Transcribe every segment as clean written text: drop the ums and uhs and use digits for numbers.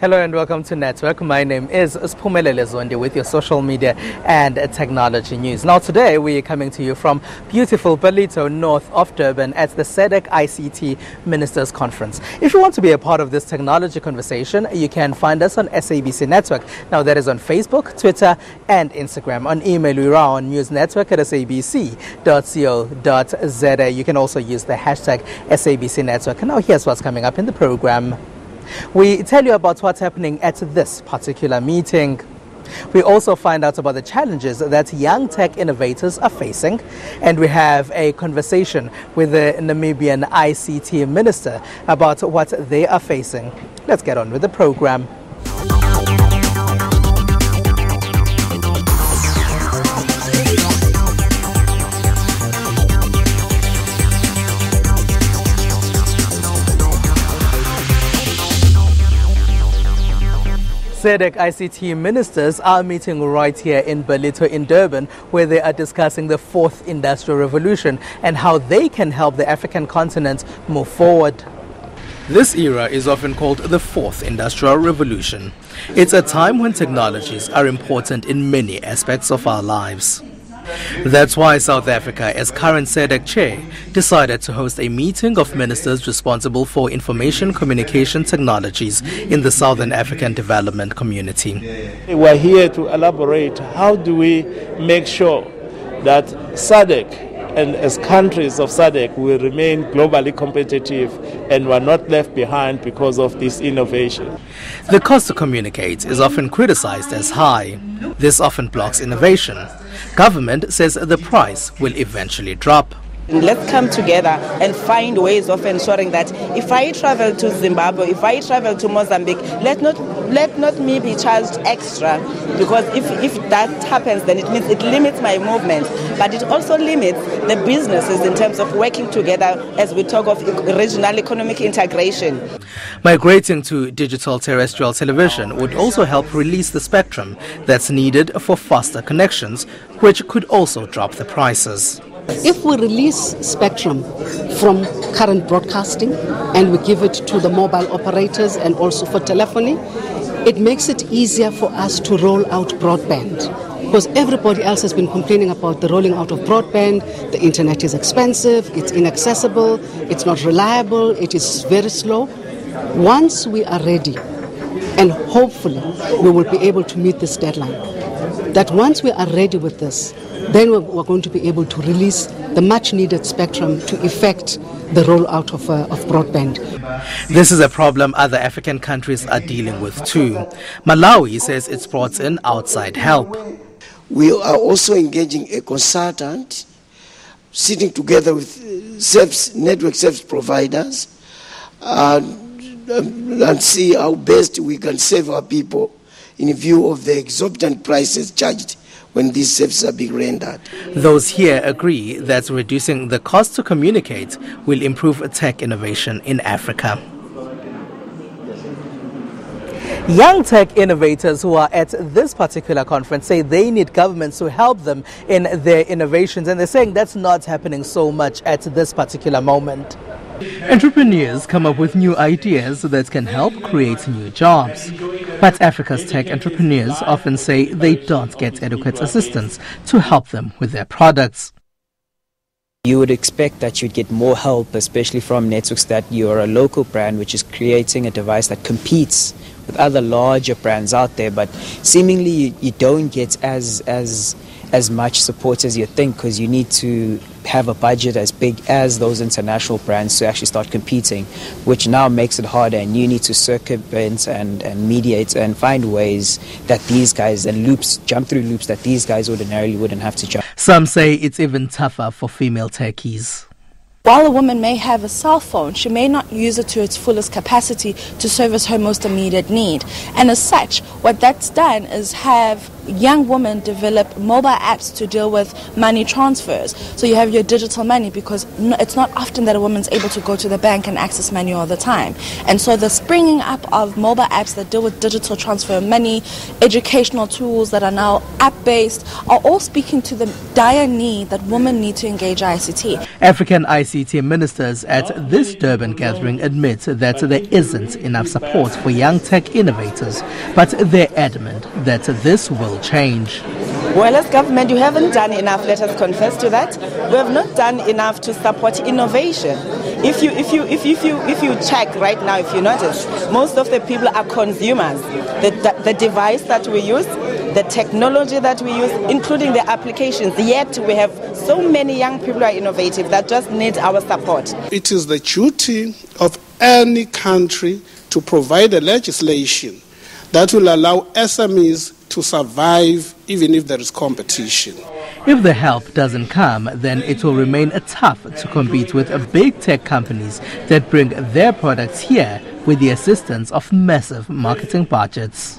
Hello and welcome to Network. My name is Sphumelele Zondi with your social media and technology news. Now today we are coming to you from beautiful Ballito, north of Durban at the SADC ICT Ministers Conference. If you want to be a part of this technology conversation, you can find us on SABC Network. Now that is on Facebook, Twitter and Instagram. On email we are on newsnetwork@sabc.co.za. You can also use the hashtag SABC Network. Now here's what's coming up in the program. We tell you about what's happening at this particular meeting. We also find out about the challenges that young tech innovators are facing. And we have a conversation with the Namibian ICT minister about what they are facing. Let's get on with the program. SADC ICT ministers are meeting right here in Ballito in Durban, where they are discussing the fourth industrial revolution and how they can help the African continent move forward. This era is often called the fourth industrial revolution. It's a time when technologies are important in many aspects of our lives. That's why South Africa, as current SADC chair, decided to host a meeting of ministers responsible for information communication technologies in the Southern African development community. We're here to elaborate how do we make sure that SADC and as countries of SADC will remain globally competitive and we're not left behind because of this innovation. The cost to communicate is often criticized as high. This often blocks innovation. Government says the price will eventually drop. Let's come together and find ways of ensuring that if I travel to Zimbabwe, if I travel to Mozambique, let not me be charged extra, because if that happens, then it means it limits my movement, but it also limits the businesses in terms of working together as we talk of regional economic integration. Migrating to digital terrestrial television would also help release the spectrum that's needed for faster connections, which could also drop the prices. If we release spectrum from current broadcasting and we give it to the mobile operators and also for telephony, it makes it easier for us to roll out broadband. Because everybody else has been complaining about the rolling out of broadband. The internet is expensive, it's inaccessible, it's not reliable, it is very slow. Once we are ready, and hopefully we will be able to meet this deadline, that once we are ready with this, then we're going to be able to release the much needed spectrum to effect the rollout of broadband. This is a problem other African countries are dealing with too. Malawi says it's brought in outside help. We are also engaging a consultant, sitting together with network service providers and see how best we can save our people in view of the exorbitant prices charged when these services are being rendered. Those here agree that reducing the cost to communicate will improve tech innovation in Africa. Young tech innovators who are at this particular conference say they need governments to help them in their innovations, and they're saying that's not happening so much at this particular moment. Entrepreneurs come up with new ideas that can help create new jobs. But Africa's tech entrepreneurs often say they don't get adequate assistance to help them with their products. You would expect that you'd get more help, especially from networks, that you're a local brand which is creating a device that competes with other larger brands out there, but seemingly you don't get as much support as you think, because you need to have a budget as big as those international brands to actually start competing, which now makes it harder, and you need to circumvent and mediate and find ways that these guys jump through loops that these guys ordinarily wouldn't have to jump. Some say it's even tougher for female techies. While a woman may have a cell phone, she may not use it to its fullest capacity to service her most immediate need. And as such, what that's done is have young women develop mobile apps to deal with money transfers. So you have your digital money, because it's not often that a woman's able to go to the bank and access money all the time. And so the springing up of mobile apps that deal with digital transfer of money, educational tools that are now app-based, are all speaking to the dire need that women need to engage ICT. African ICT ministers at this Durban gathering admit that there isn't enough support for young tech innovators, but they're adamant that this will change. Well, as government, you haven't done enough, let us confess to that. We have not done enough to support innovation. If you check right now, if you notice, most of the people are consumers. The device that we use, the technology that we use, including the applications, yet we have so many young people who are innovative that just need our support. It is the duty of any country to provide a legislation that will allow SMEs to survive even if there is competition. If the help doesn't come, then it will remain tough to compete with big tech companies that bring their products here with the assistance of massive marketing budgets.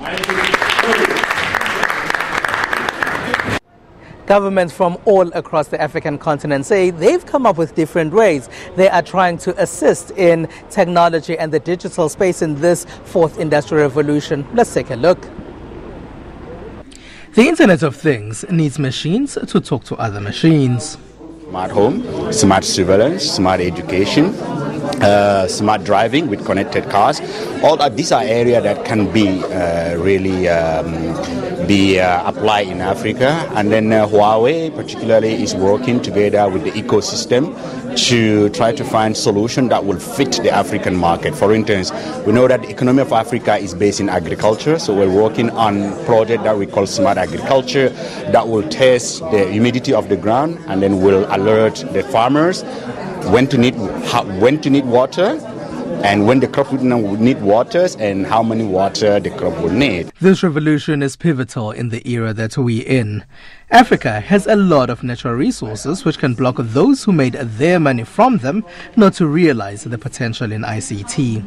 Governments from all across the African continent say they've come up with different ways. They are trying to assist in technology and the digital space in this fourth industrial revolution. Let's take a look. The Internet of Things needs machines to talk to other machines. Smart home, smart surveillance, smart education, smart driving with connected cars. All these are areas that can be really applied in Africa. And then Huawei particularly is working together with the ecosystem to try to find solutions that will fit the African market. For instance, we know that the economy of Africa is based in agriculture, so we're working on a project that we call smart agriculture that will test the humidity of the ground and then will alert the farmers when to need water, and when the crop will need water and how many water the crop will need. This revolution is pivotal in the era that we're in. Africa has a lot of natural resources which can block those who made their money from them not to realize the potential in ICT.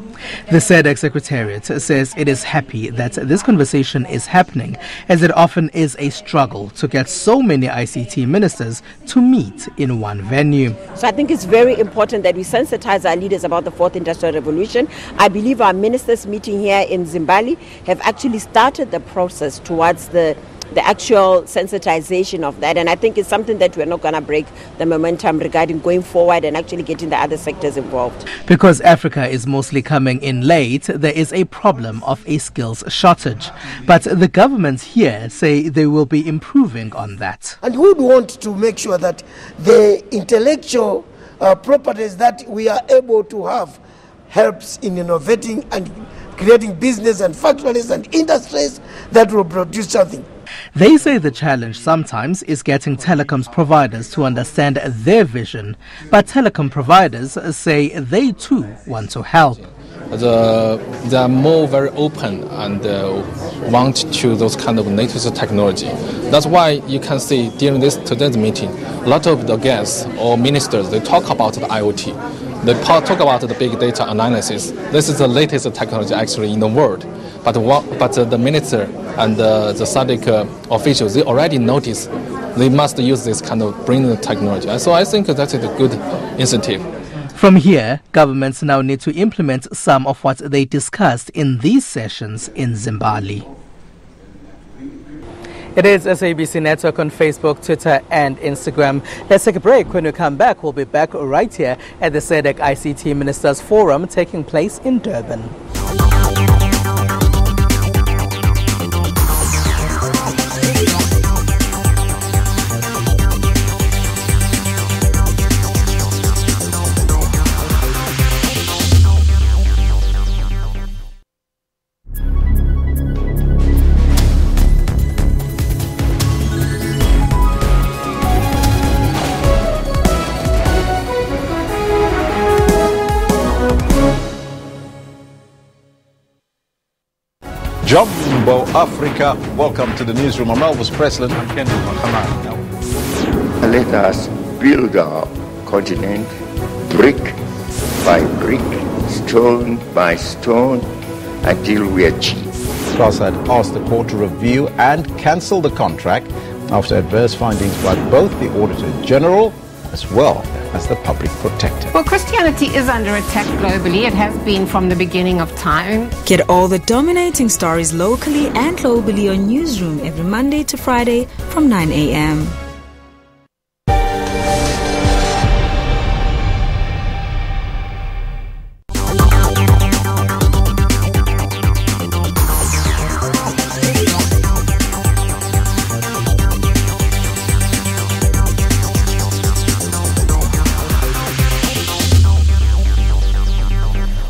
The SADC Secretariat says it is happy that this conversation is happening, as it often is a struggle to get so many ICT ministers to meet in one venue. So I think it's very important that we sensitize our leaders about the fourth industrial revolution. I believe our ministers meeting here in Zimbabwe have actually started the process towards the actual sensitization of that, and I think it's something that we're not going to break the momentum regarding going forward and actually getting the other sectors involved. Because Africa is mostly coming in late, there is a problem of a skills shortage. But the governments here say they will be improving on that. And we would want to make sure that the intellectual properties that we are able to have helps in innovating and creating business and factories and industries that will produce something. They say the challenge sometimes is getting telecoms providers to understand their vision, but telecom providers say they too want to help. They are more very open and want to those kind of latest technology. That's why you can see during today's meeting, a lot of the guests or ministers, they talk about the IoT. They talk about the big data analysis. This is the latest technology actually in the world. But the minister and the SADC officials, they already notice they must use this kind of brilliant technology. So I think that is a good incentive. From here, governments now need to implement some of what they discussed in these sessions in Zimbabwe. It is SABC Network on Facebook, Twitter and Instagram. Let's take a break. When we come back, we'll be back right here at the SADC ICT Ministers Forum taking place in Durban. Jumbo Africa, welcome to the newsroom. I'm Elvis Preslin. I'm Kendall Makamara. Let us build our continent brick by brick, stone by stone, until we achieve Trust had asked the court to review and cancel the contract after adverse findings by both the Auditor General as well as the Public Protector. Well, Christianity is under attack globally. It has been from the beginning of time. Get all the dominating stories locally and globally on Newsroom every Monday to Friday from 9 a.m.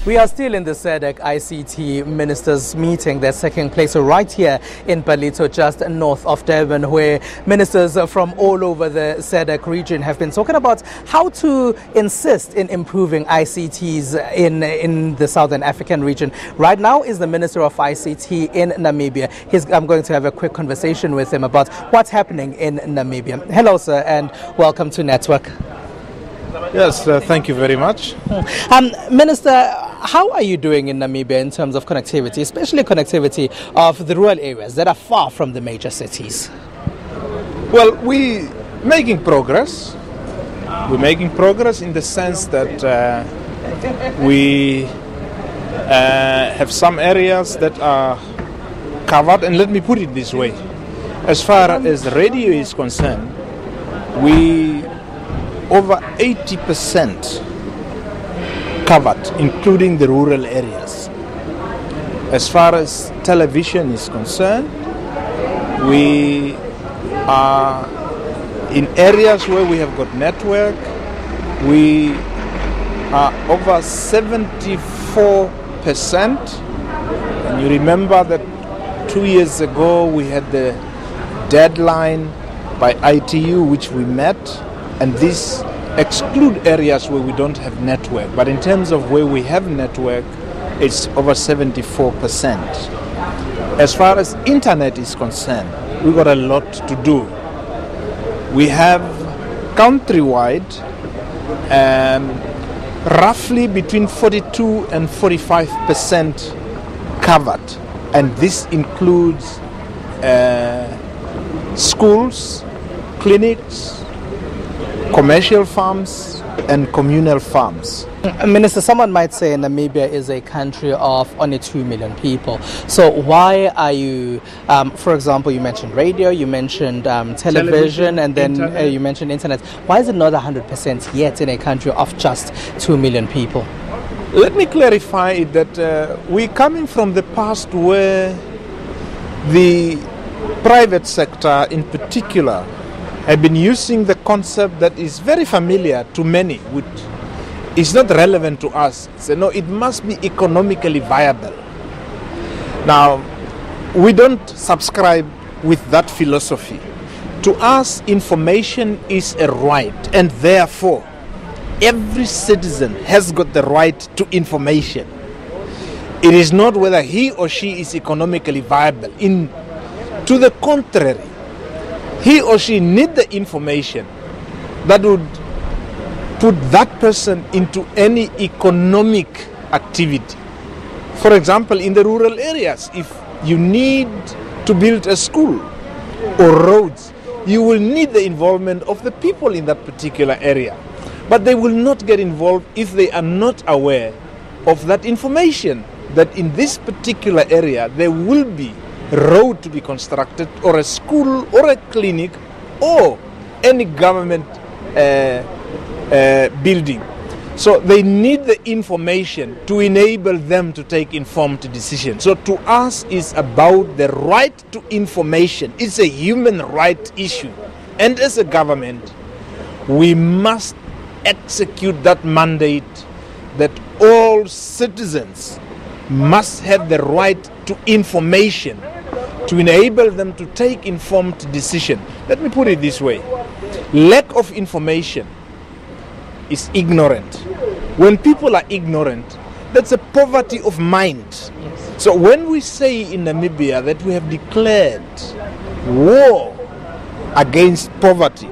We are still in the SADC ICT Ministers meeting that's taking place right here in Palito, just north of Durban, where ministers from all over the SADC region have been talking about how to insist in improving ICTs in the Southern African region. Right now is the Minister of ICT in Namibia. I'm going to have a quick conversation with him about what's happening in Namibia. Hello, sir, and welcome to Network. Yes, thank you very much. Minister, how are you doing in Namibia in terms of connectivity, especially connectivity of the rural areas that are far from the major cities? Well, we're making progress. We're making progress in the sense that we have some areas that are covered, and let me put it this way. As far as radio is concerned, we over 80% covered, including the rural areas. As far as television is concerned, we are in areas where we have got network. We are over 74%. And you remember that 2 years ago we had the deadline by ITU which we met, and this exclude areas where we don't have network. But in terms of where we have network, it's over 74%. As far as internet is concerned, we've got a lot to do. We have countrywide roughly between 42 and 45% covered. And this includes schools, clinics, commercial farms and communal farms. Minister, someone might say Namibia is a country of only 2 million people. So why are you, for example, you mentioned radio, you mentioned television, and then you mentioned internet. Why is it not 100% yet in a country of just 2 million people? Let me clarify that we're coming from the past where the private sector in particular have been using the concept that is very familiar to many, which is not relevant to us. So no, it must be economically viable. Now, we don't subscribe with that philosophy. To us, information is a right, and therefore, every citizen has got the right to information. It is not whether he or she is economically viable. To the contrary, he or she need the information that would put that person into any economic activity. For example, in the rural areas, if you need to build a school or roads, you will need the involvement of the people in that particular area. But they will not get involved if they are not aware of that information, that in this particular area there will be road to be constructed, or a school, or a clinic, or any government building. So they need the information to enable them to take informed decisions. So to us, it's about the right to information. It's a human right issue. And as a government, we must execute that mandate that all citizens must have the right to information to enable them to take informed decision. Let me put it this way. Lack of information is ignorant. When people are ignorant, that's a poverty of mind. Yes. So when we say in Namibia that we have declared war against poverty,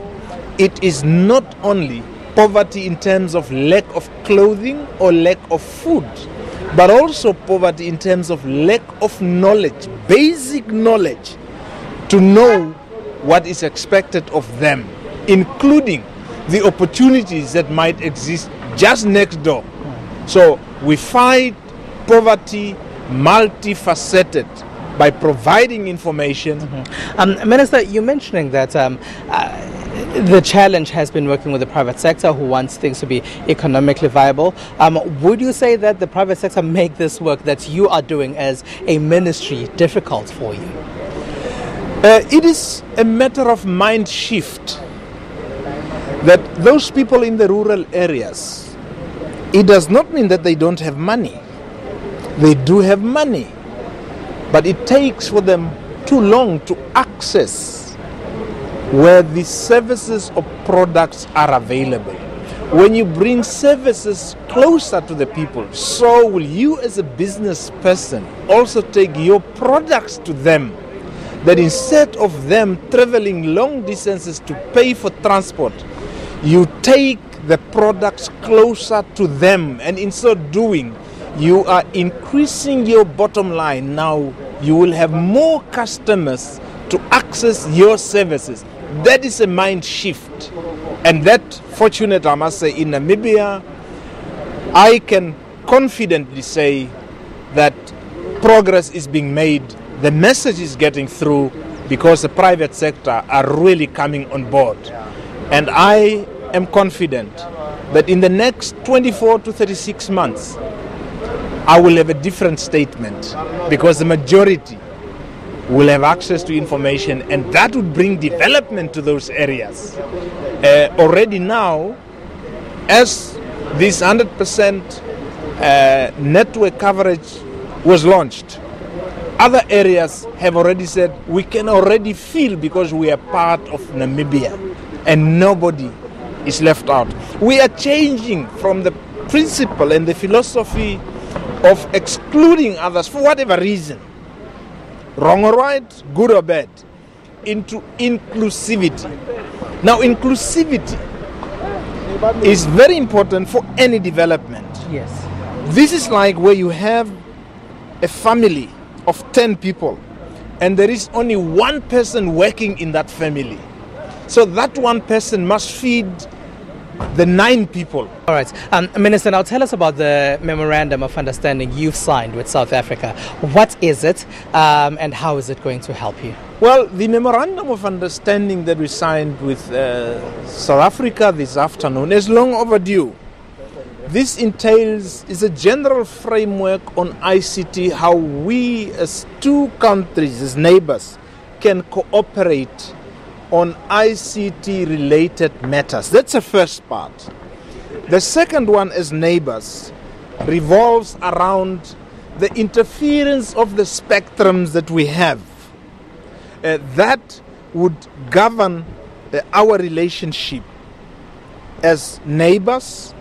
it is not only poverty in terms of lack of clothing or lack of food, but also poverty in terms of lack of knowledge, basic knowledge to know what is expected of them, including the opportunities that might exist just next door. So we fight poverty multifaceted by providing information. Minister, you're mentioning that the challenge has been working with the private sector who wants things to be economically viable. Would you say that the private sector make this work that you are doing as a ministry difficult for you? It is a matter of mind shift that those people in the rural areas, it does not mean that they don't have money. They do have money, but it takes for them too long to access where the services or products are available. When you bring services closer to the people, so will you as a business person also take your products to them, that instead of them traveling long distances to pay for transport, you take the products closer to them, and in so doing, you are increasing your bottom line. Now you will have more customers to access your services. That is a mind shift. And that, fortunate, I must say, in Namibia, I can confidently say that progress is being made. The message is getting through because the private sector are really coming on board. And I am confident that in the next 24 to 36 months, I will have a different statement because the majority will have access to information, and that would bring development to those areas. Already now, as this 100% network coverage was launched, other areas have already said we can already feel because we are part of Namibia and nobody is left out. We are changing from the principle and the philosophy of excluding others for whatever reason, wrong or right, good or bad, into inclusivity. Now, inclusivity is very important for any development. Yes. This is like where you have a family of 10 people and there is only one person working in that family. So that one person must feed the 9 people. All right. Minister, now tell us about the memorandum of understanding you've signed with South Africa. What is it and how is it going to help you? Well, the memorandum of understanding that we signed with South Africa this afternoon is long overdue. This entails is a general framework on ICT, how we as two countries, as neighbors, can cooperate on ICT-related matters. That's the first part. The second one, as neighbors, revolves around the interference of the spectrums that we have. That would govern our relationship as neighbors,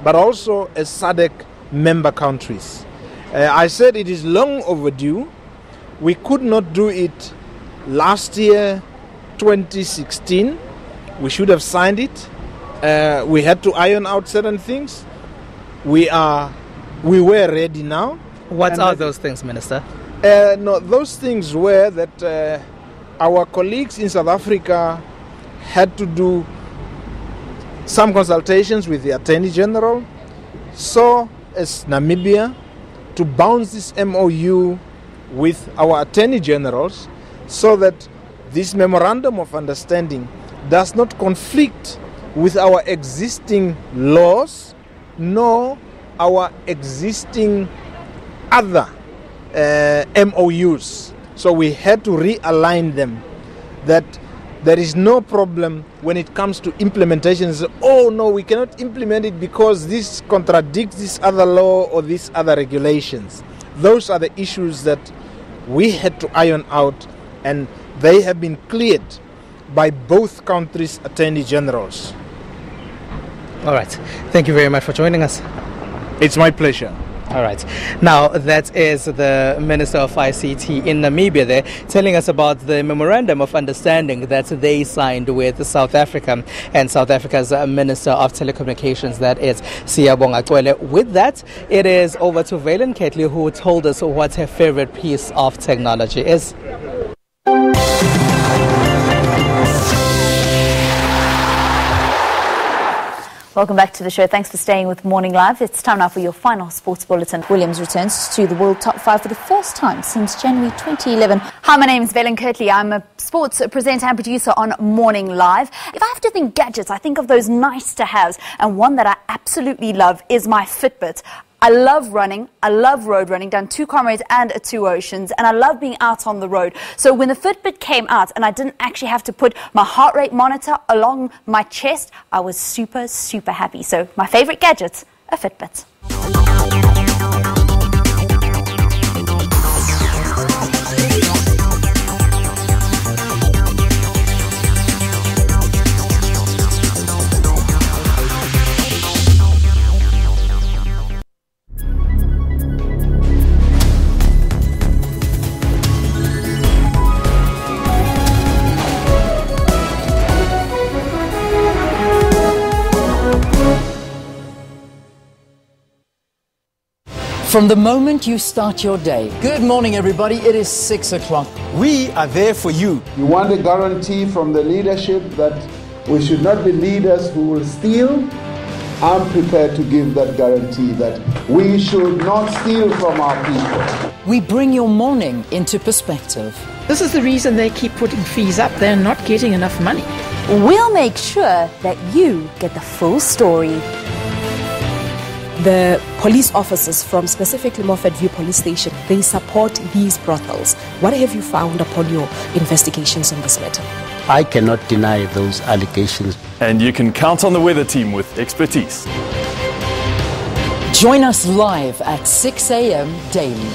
but also as SADC member countries. I said it is long overdue. We could not do it last year, 2016, we should have signed it. We had to iron out certain things. We were ready now. What are those things, Minister? No, those things were that our colleagues in South Africa had to do some consultations with the Attorney General, so as Namibia to bounce this MOU with our Attorney Generals so that this memorandum of understanding does not conflict with our existing laws nor our existing other MOUs. So we had to realign them, that there is no problem when it comes to implementation. Oh no, we cannot implement it because this contradicts this other law or these other regulations. Those are the issues that we had to iron out, and they have been cleared by both countries' Attorney Generals. All right. Thank you very much for joining us. It's my pleasure. All right. Now, that is the Minister of ICT in Namibia there, telling us about the memorandum of understanding that they signed with South Africa and South Africa's Minister of Telecommunications, that is Siyabonga Cwele. With that, it is over to Valen Ketley, who told us what her favorite piece of technology is. Welcome back to the show. Thanks for staying with Morning Live. It's time now for your final sports bulletin. Williams returns to the World Top 5 for the first time since January 2011. Hi, my name is Valen Kirtley. I'm a sports presenter and producer on Morning Live. If I have to think gadgets, I think of those nice to haves. And one that I absolutely love is my Fitbit. I love running, I love road running, done 2 Comrades and 2 Oceans, and I love being out on the road. So when the Fitbit came out and I didn't actually have to put my heart rate monitor along my chest, I was super, super happy. So my favorite gadget, a Fitbit. From the moment you start your day. Good morning, everybody. It is 6 o'clock. We are there for you. You want a guarantee from the leadership that we should not be leaders who will steal? I'm prepared to give that guarantee that we should not steal from our people. We bring your morning into perspective. This is the reason they keep putting fees up. They're not getting enough money. We'll make sure that you get the full story. The police officers from specifically Moffat View Police Station, they support these brothels. What have you found upon your investigations on this matter? I cannot deny those allegations. And you can count on the weather team with expertise. Join us live at 6 a.m. daily.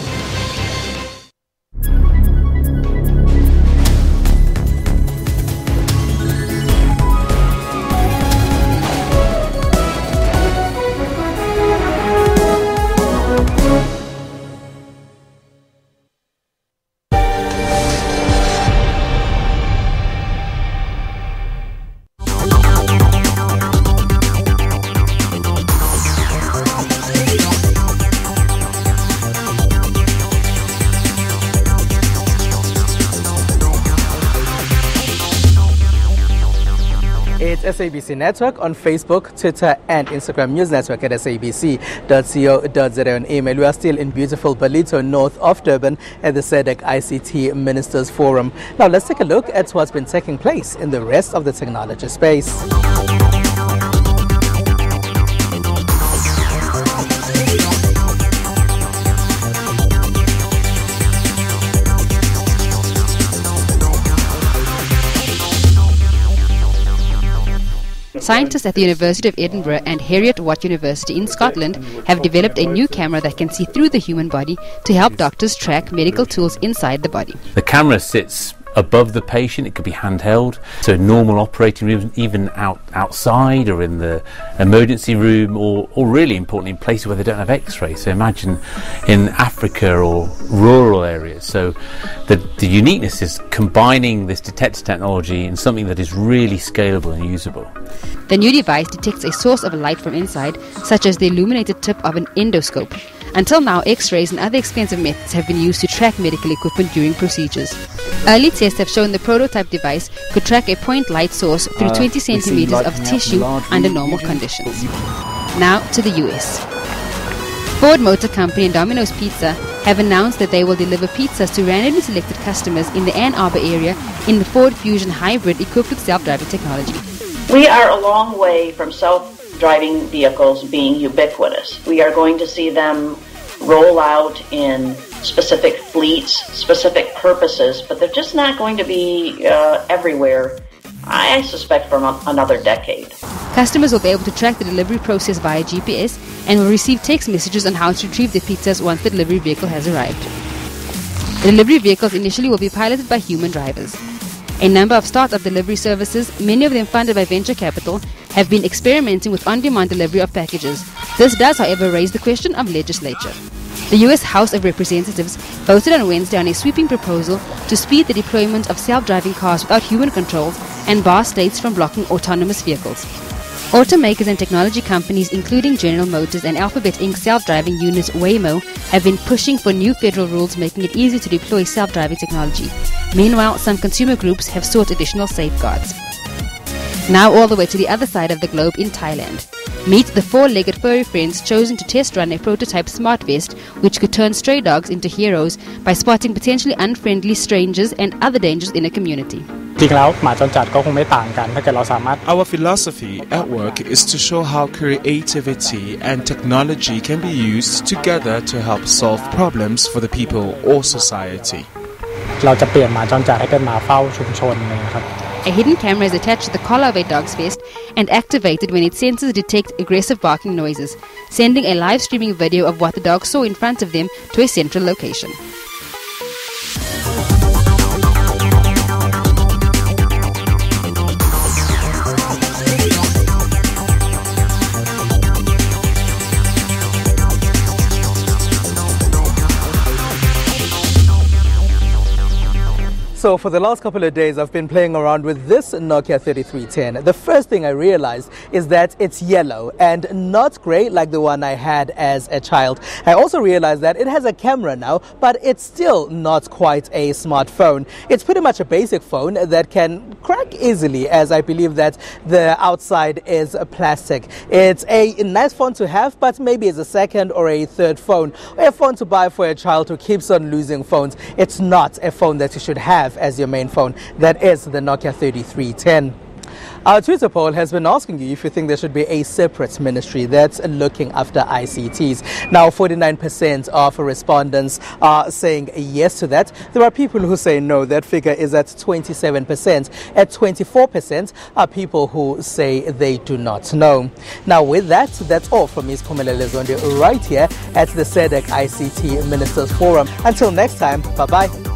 SABC Network on Facebook, Twitter and Instagram. News Network at sabc.co.za on email. We are still in beautiful Balito, north of Durban at the SADC ICT Ministers Forum. Now let's take a look at what's been taking place in the rest of the technology space. Scientists at the University of Edinburgh and Heriot-Watt University in Scotland have developed a new camera that can see through the human body to help doctors track medical tools inside the body. The camera sits above the patient. It could be handheld, so normal operating rooms, even outside or in the emergency room, or really importantly in places where they don't have x-rays. So imagine in Africa or rural areas. So the uniqueness is combining this detector technology in something that is really scalable and usable. The new device detects a source of light from inside, such as the illuminated tip of an endoscope. Until now, x-rays and other expensive methods have been used to track medical equipment during procedures. Early tests have shown the prototype device could track a point light source through 20 centimeters of tissue under normal conditions. Now to the US. Ford Motor Company and Domino's Pizza have announced that they will deliver pizzas to randomly selected customers in the Ann Arbor area in the Ford Fusion hybrid equipped with self-driving technology. We are a long way from self-driving vehicles being ubiquitous. We are going to see them roll out in specific fleets, specific purposes, but they're just not going to be everywhere, I suspect, for another decade. Customers will be able to track the delivery process via GPS and will receive text messages on how to retrieve their pizzas once the delivery vehicle has arrived. The delivery vehicles initially will be piloted by human drivers. A number of start-up delivery services, many of them funded by venture capital, have been experimenting with on-demand delivery of packages. This does, however, raise the question of legislature. The US House of Representatives voted on Wednesday on a sweeping proposal to speed the deployment of self-driving cars without human controls and bar states from blocking autonomous vehicles. Automakers and technology companies including General Motors and Alphabet Inc. self-driving unit Waymo have been pushing for new federal rules making it easy to deploy self-driving technology. Meanwhile, some consumer groups have sought additional safeguards. Now all the way to the other side of the globe in Thailand. Meet the four-legged furry friends chosen to test run a prototype smart vest which could turn stray dogs into heroes by spotting potentially unfriendly strangers and other dangers in a community. Our philosophy at work is to show how creativity and technology can be used together to help solve problems for the people or society. A hidden camera is attached to the collar of a dog's vest and activated when its sensors detect aggressive barking noises, sending a live streaming video of what the dog saw in front of them to a central location. So for the last couple of days, I've been playing around with this Nokia 3310. The first thing I realized is that it's yellow and not grey like the one I had as a child. I also realized that it has a camera now, but it's still not quite a smartphone. It's pretty much a basic phone that can crack easily, as I believe that the outside is plastic. It's a nice phone to have, but maybe it's a second or a third phone, or a phone to buy for a child who keeps on losing phones. It's not a phone that you should have as your main phone. That is the Nokia 3310. Our Twitter poll has been asking you if you think there should be a separate ministry that's looking after ICTs. Now, 49% of respondents are saying yes to that. There are people who say no. That figure is at 27%. At 24% are people who say they do not know. Now, with that, that's all from Ms. Phumelele Zondi right here at the SADC ICT Ministers Forum. Until next time, bye-bye.